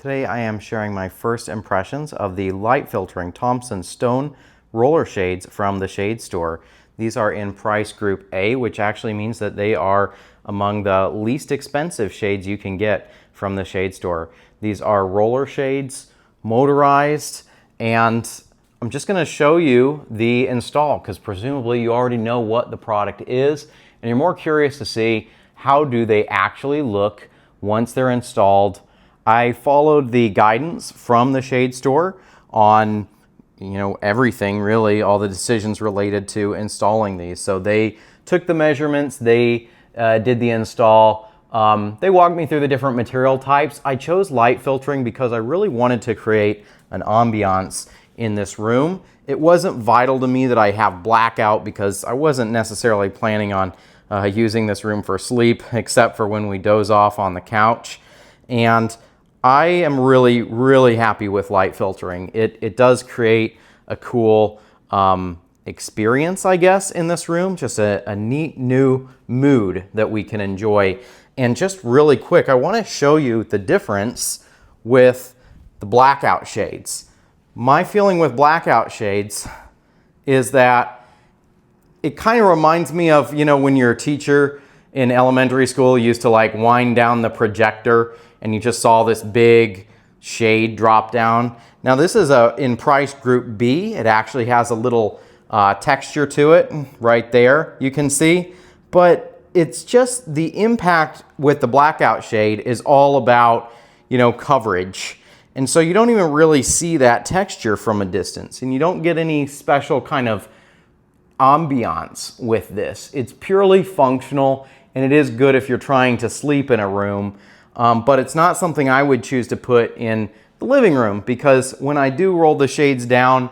Today I am sharing my first impressions of the light filtering Thompson stone roller shades from the Shade Store. These are in price group A, which actually means that they are among the least expensive shades you can get from the Shade Store. These are roller shades, motorized, and I'm just going to show you the install because presumably you already know what the product is and you're more curious to see how do they actually look once they're installed. I followed the guidance from the Shade Store on everything really, all the decisions related to installing these. So they took the measurements, they did the install, they walked me through the different material types. I chose light filtering because I really wanted to create an ambiance in this room. It wasn't vital to me that I have blackout because I wasn't necessarily planning on using this room for sleep except for when we doze off on the couch. And I am really happy with light filtering. It does create a cool experience, I guess, in this room. Just a neat new mood that we can enjoy. And just really quick, I want to show you the difference with the blackout shades. My feeling with blackout shades is that it kind of reminds me of, when your teacher in elementary school used to like wind down the projector and you just saw this big shade drop down. Now this is in price group B. It actually has a little texture to it right there, you can see. But it's just the impact with the blackout shade is all about, coverage. And so you don't even really see that texture from a distance and you don't get any special kind of ambiance with this. It's purely functional and it is good if you're trying to sleep in a room. But it's not something I would choose to put in the living room because when I do roll the shades down,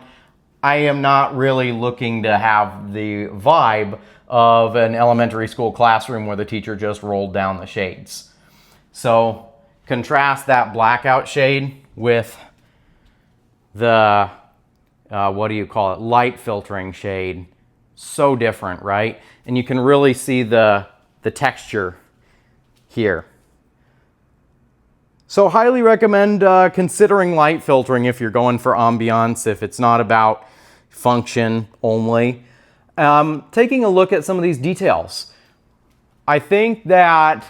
I am not really looking to have the vibe of an elementary school classroom where the teacher just rolled down the shades. So contrast that blackout shade with the, light filtering shade. So different, right? And you can really see the texture here. So highly recommend considering light filtering if you're going for ambiance, if it's not about function only. Taking a look at some of these details. I think that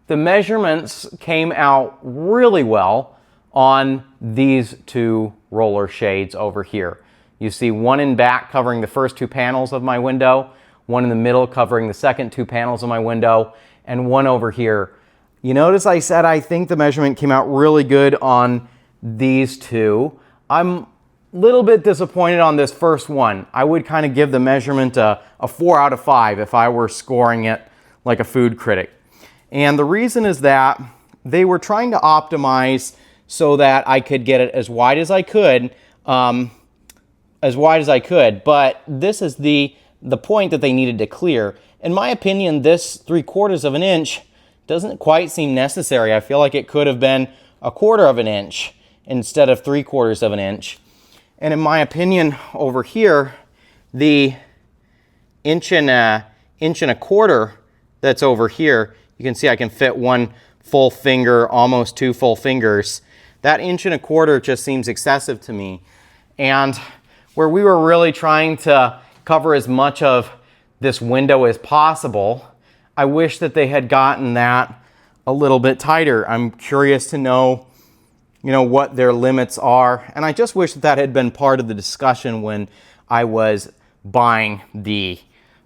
the measurements came out really well on these two roller shades over here. You see one in back covering the first two panels of my window, one in the middle covering the second two panels of my window, and one over here. You notice I said I think the measurement came out really good on these two. I'm a little bit disappointed on this first one. I would kind of give the measurement a 4 out of 5 if I were scoring it like a food critic. And the reason is that they were trying to optimize so that I could get it as wide as I could, but this is the point that they needed to clear. In my opinion, this 3/4 of an inch doesn't quite seem necessary. I feel like it could have been 1/4 of an inch instead of 3/4 of an inch. And in my opinion, over here, the inch and a quarter that's over here, you can see I can fit one full finger, almost 2 full fingers. That 1.25 inches just seems excessive to me. And where we were really trying to cover as much of this window as possible, I wish that they had gotten that a little bit tighter. I'm curious to know, what their limits are. And I just wish that that had been part of the discussion when I was buying the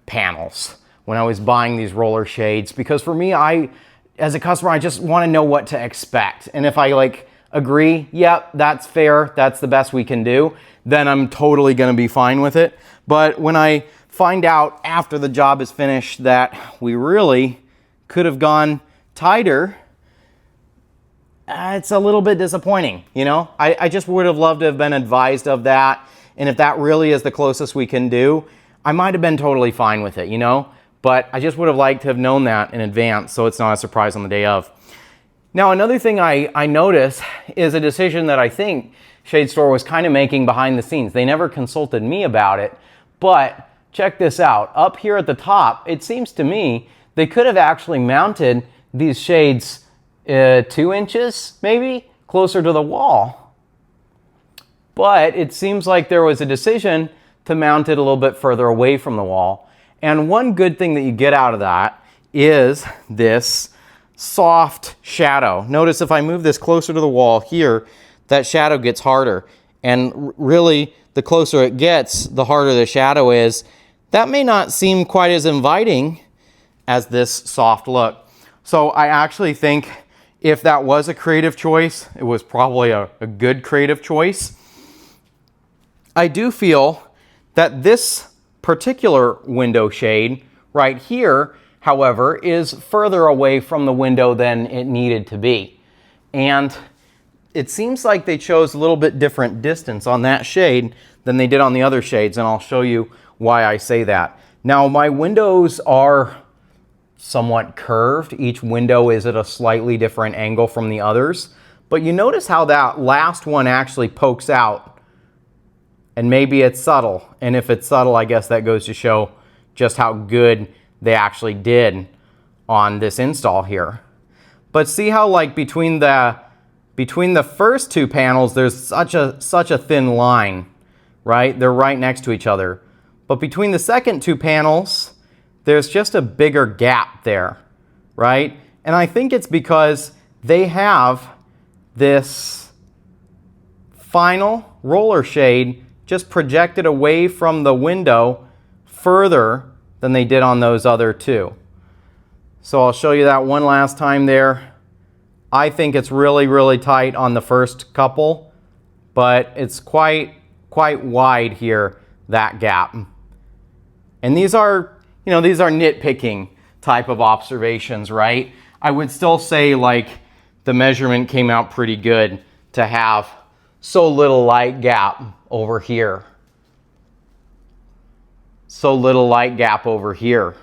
panels, when I was buying these roller shades. Because for me, as a customer, I just want to know what to expect. And if I agree, yep, that's fair, that's the best we can do, then I'm totally going to be fine with it. But when I find out after the job is finished that we really could have gone tighter, it's a little bit disappointing, I just would have loved to have been advised of that. And if that really is the closest we can do, I might have been totally fine with it, But I just would have liked to have known that in advance so it's not a surprise on the day of. Now, another thing I notice is a decision that I think Shade Store was kind of making behind the scenes. They never consulted me about it, but check this out. Up here at the top, it seems to me they could have actually mounted these shades 2 inches maybe closer to the wall. But it seems like there was a decision to mount it a little bit further away from the wall. And one good thing that you get out of that is this soft shadow. Notice if I move this closer to the wall here, that shadow gets harder. And really, the closer it gets, the harder the shadow is. That may not seem quite as inviting as this soft look. So I actually think if that was a creative choice, it was probably a good creative choice. I do feel that this particular window shade right here, however, is further away from the window than it needed to be. And it seems like they chose a little bit different distance on that shade than they did on the other shades, and I'll show you why I say that. Now, my windows are somewhat curved. Each window is at a slightly different angle from the others, but you notice how that last one actually pokes out. And maybe it's subtle, and if it's subtle, I guess that goes to show just how good they actually did on this install here. But see how, like, between the first two panels, there's such a thin line, right? They're right next to each other. But between the second two panels, there's just a bigger gap there, right? And I think it's because they have this final roller shade just projected away from the window further than they did on those other two. So I'll show you that one last time there. I think it's really, really tight on the first couple, but it's quite wide here, that gap. And these are, these are nitpicking type of observations, right? I would still say, like, the measurement came out pretty good to have so little light gap over here. So little light gap over here.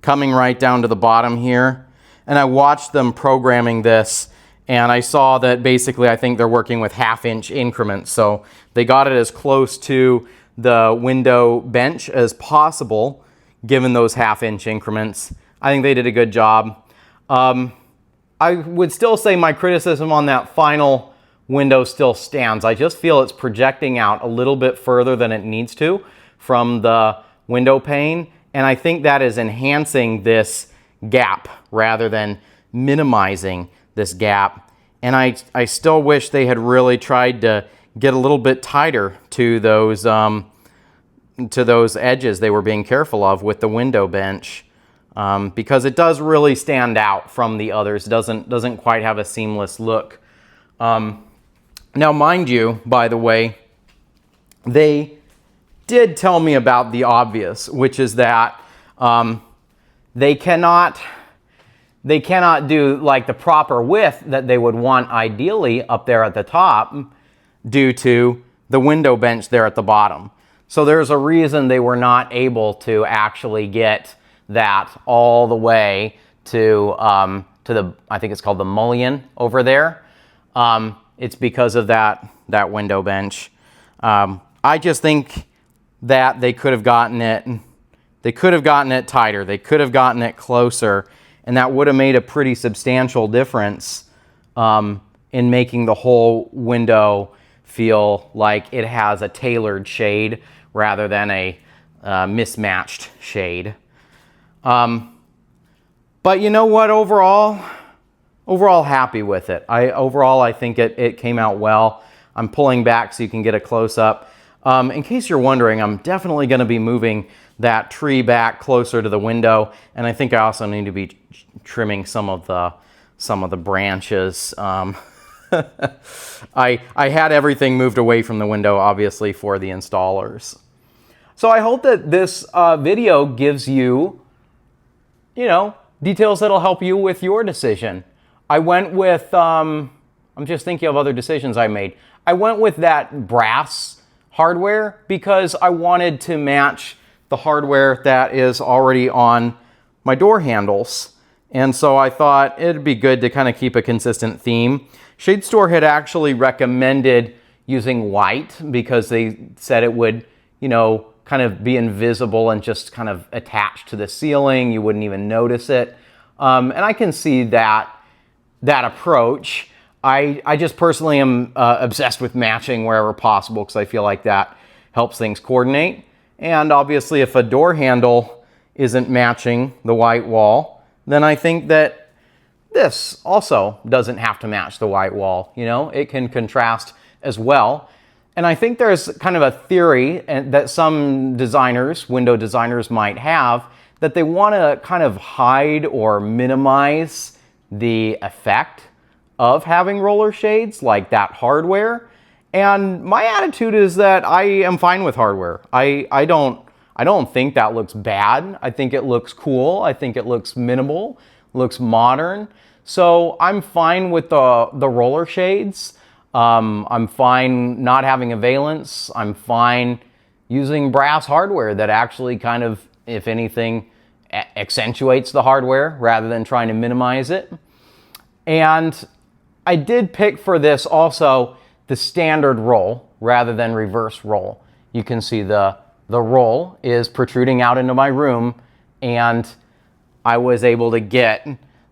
Coming right down to the bottom here. And I watched them programming this, and I saw that basically I think they're working with half-inch increments. So they got it as close to the window bench as possible, given those half-inch increments. I think they did a good job. I would still say my criticism on that final window still stands. I just feel it's projecting out a little bit further than it needs to from the window pane, and I think that is enhancing this gap rather than minimizing this gap. And I still wish they had really tried to get a little bit tighter to those edges they were being careful of with the window bench. Because it does really stand out from the others. Doesn't quite have a seamless look. Now, mind you, by the way, they did tell me about the obvious, which is that they cannot do like the proper width that they would want ideally up there at the top due to the window bench there at the bottom. So there's a reason they were not able to actually get that all the way to the, I think it's called the mullion over there. It's because of that window bench. I just think that they could have gotten it tighter. They could have gotten it closer, and that would have made a pretty substantial difference in making the whole window feel like it has a tailored shade rather than a mismatched shade. But you know what, overall happy with it. Overall, I think it came out well. I'm pulling back so you can get a close-up. In case you're wondering, I'm definitely going to be moving that tree back closer to the window, and I think I also need to be trimming some of the branches. I had everything moved away from the window, obviously, for the installers. So I hope that this video gives you, details that'll help you with your decision. I went with, I'm just thinking of other decisions I made. I went with that brass hardware because I wanted to match the hardware that is already on my door handles. And so I thought it'd be good to kind of keep a consistent theme. Shade Store had actually recommended using white because they said it would, kind of be invisible and just kind of attached to the ceiling. You wouldn't even notice it. And I can see that that approach. I just personally am obsessed with matching wherever possible because I feel like that helps things coordinate. And obviously if a door handle isn't matching the white wall, then I think that this also doesn't have to match the white wall. You know, it can contrast as well. And I think there's kind of a theory that some designers, window designers, might have, that they want to kind of hide or minimize the effect of having roller shades, like that hardware. And my attitude is that I am fine with hardware. I don't think that looks bad. I think it looks cool. I think it looks minimal, looks modern. So I'm fine with the roller shades. I'm fine not having a valance. I'm fine using brass hardware that actually kind of, if anything, accentuates the hardware rather than trying to minimize it. And I did pick for this also the standard roll rather than reverse roll. You can see the roll is protruding out into my room, and I was able to get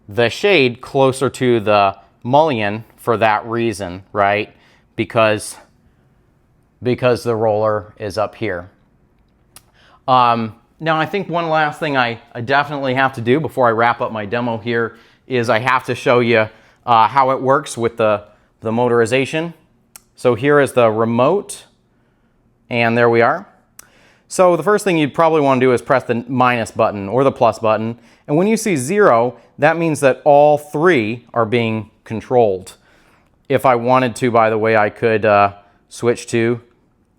the shade closer to the mullion for that reason, right? Because the roller is up here. Now I think one last thing I definitely have to do before I wrap up my demo here is I have to show you how it works with the motorization. So here is the remote, and there we are. So the first thing you'd probably want to do is press the minus button or the plus button. And when you see 0, that means that all 3 are being controlled. If I wanted to, by the way, I could switch to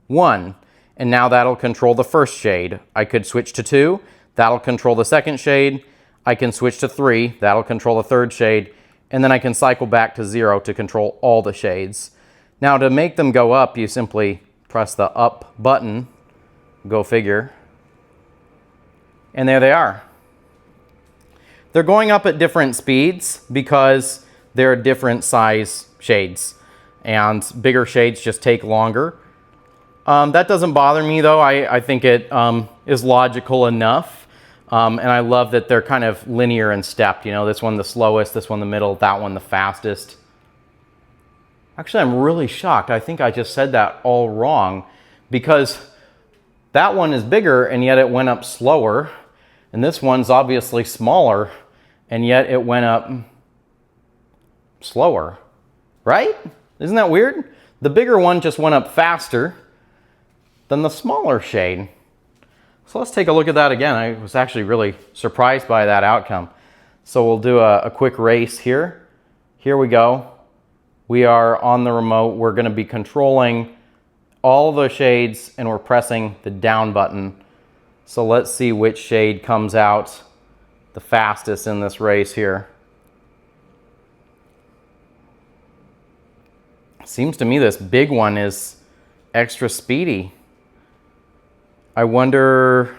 1. And now that'll control the first shade. I could switch to 2. That'll control the second shade. I can switch to 3. That'll control the third shade. And then I can cycle back to 0 to control all the shades. Now to make them go up, you simply press the up button. Go figure. And there they are. They're going up at different speeds because they're different size shades. And bigger shades just take longer. That doesn't bother me though. I think it is logical enough. And I love that they're kind of linear and stepped. You know, this one the slowest, this one the middle, that one the fastest. Actually, I'm really shocked. I think I just said that all wrong because that one is bigger and yet it went up slower. And this one's obviously smaller and yet it went up slower, right? Isn't that weird? The bigger one just went up faster than the smaller shade. So let's take a look at that again. I was actually really surprised by that outcome. So we'll do a quick race here. Here we go. We are on the remote. We're going to be controlling all the shades and we're pressing the down button. So let's see which shade comes out the fastest in this race here. Seems to me this big one is extra speedy. I wonder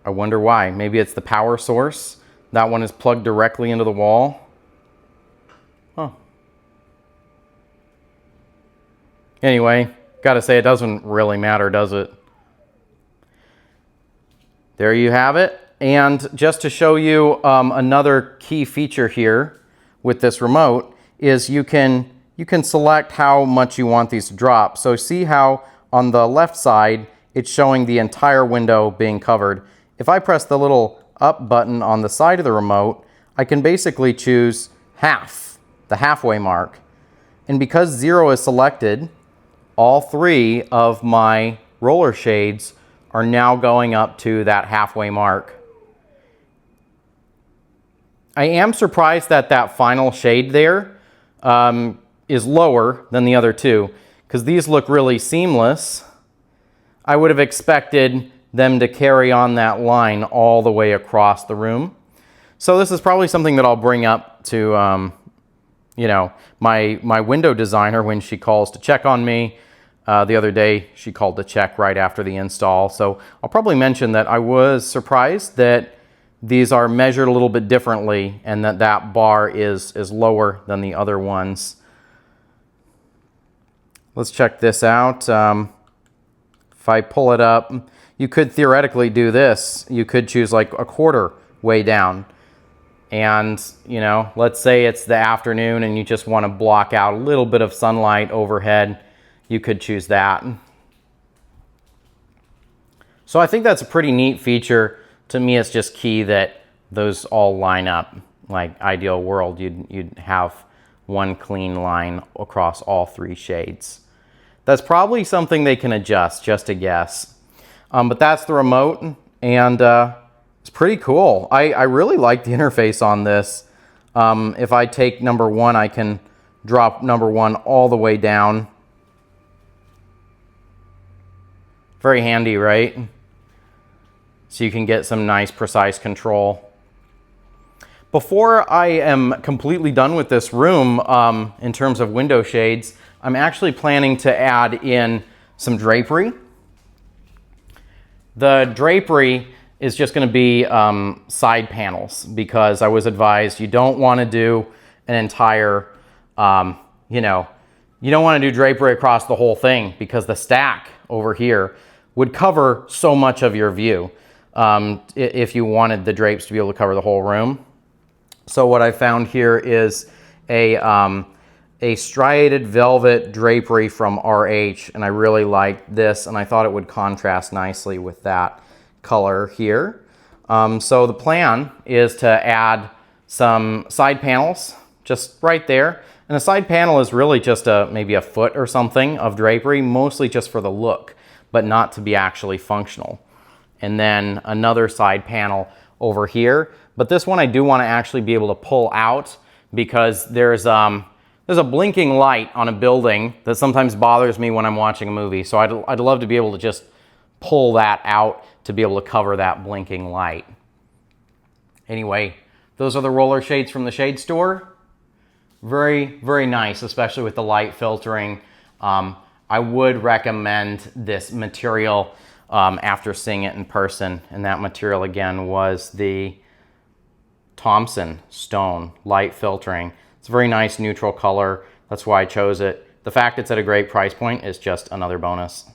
why. Maybe it's the power source. That one is plugged directly into the wall. Huh. Anyway, gotta say it doesn't really matter, does it? There you have it. And just to show you another key feature here with this remote is you can select how much you want these to drop. So see how on the left side it's showing the entire window being covered. If I press the little up button on the side of the remote, I can basically choose half, the halfway mark. And because 0 is selected, all 3 of my roller shades are now going up to that halfway mark. I am surprised that that final shade there is lower than the other 2, because these look really seamless. I would have expected them to carry on that line all the way across the room. So this is probably something that I'll bring up to you know, my window designer when she calls to check on me. The other day she called to check right after the install. So I'll probably mention that I was surprised that these are measured a little bit differently and that that bar is lower than the other ones. Let's check this out. If I pull it up, you could theoretically do this. You could choose like a quarter way down. And, you know, let's say it's the afternoon and you just want to block out a little bit of sunlight overhead, you could choose that. So I think that's a pretty neat feature. To me, it's just key that those all line up. Like ideal world, you'd have one clean line across all 3 shades. That's probably something they can adjust, just a guess. But that's the remote, and it's pretty cool. I really like the interface on this. If I take number 1, I can drop number 1 all the way down. Very handy, right? So you can get some nice precise control. Before I am completely done with this room, in terms of window shades, I'm actually planning to add in some drapery. The drapery is just going to be side panels, because I was advised you don't want to do an entire, you know, you don't want to do drapery across the whole thing, because the stack over here would cover so much of your view if you wanted the drapes to be able to cover the whole room. So what I found here is a striated velvet drapery from RH, and I really liked this, and I thought it would contrast nicely with that color here. So the plan is to add some side panels just right there, and a side panel is really just maybe a foot or something of drapery, mostly just for the look, but not to be actually functional. And then another side panel over here. But this one I do want to actually be able to pull out, because there's a blinking light on a building that sometimes bothers me when I'm watching a movie. So I'd love to be able to just pull that out to be able to cover that blinking light. Anyway, those are the roller shades from the Shade Store. Very, very nice, especially with the light filtering. I would recommend this material after seeing it in person. And that material again was the Thompson stone light filtering. It's a very nice neutral color. That's why I chose it. The fact it's at a great price point is just another bonus.